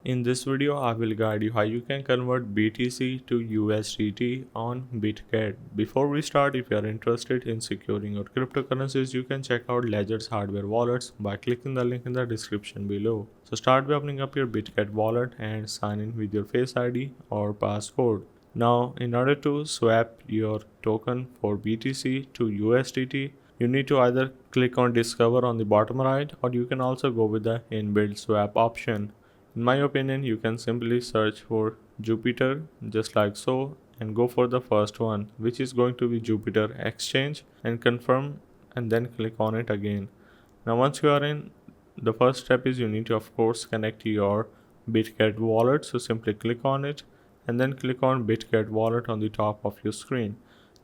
In this video, I will guide you how you can convert BTC to USDT on Bitget. Before we start, if you are interested in securing your cryptocurrencies, you can check out Ledger's hardware wallets by clicking the link in the description below. So start by opening up your Bitget wallet and sign in with your Face ID or passcode. Now, in order to swap your token for BTC to USDT, you need to either click on Discover on the bottom right, or you can also go with the inbuilt swap option. In my opinion, you can simply search for Jupiter just like so and go for the first one, which is going to be Jupiter Exchange, and confirm and then click on it again. Now once you are in, the first step is you need to of course connect your Bitget wallet. So simply click on it and then click on Bitget wallet on the top of your screen.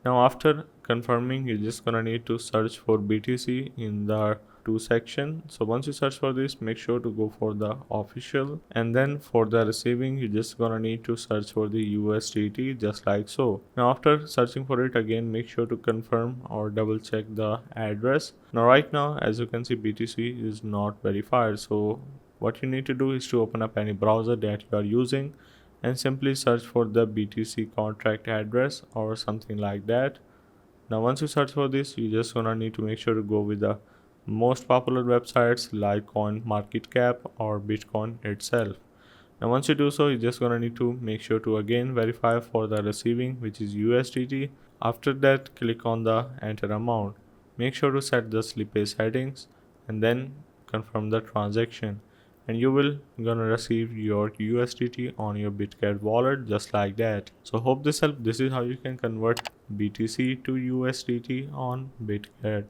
Now after confirming, you're just gonna need to search for BTC in the to section. So once you search for this, make sure to go for the official, and then for the receiving, you're just gonna need to search for the USDT just like so. Now after searching for it again, make sure to confirm or double check the address. Now right now, as you can see, BTC is not verified. So what you need to do is to open up any browser that you are using and simply search for the BTC contract address or something like that. Now once you search for this, you just gonna need to make sure to go with the most popular websites like CoinMarketCap or Bitcoin itself. Now once you do so, you're just gonna need to make sure to again verify for the receiving, which is USDT. After that, click on the enter amount. Make sure to set the slippage settings and then confirm the transaction, and you will gonna receive your USDT on your Bitget wallet just like that. So hope this helped. This is how you can convert BTC to USDT on Bitget.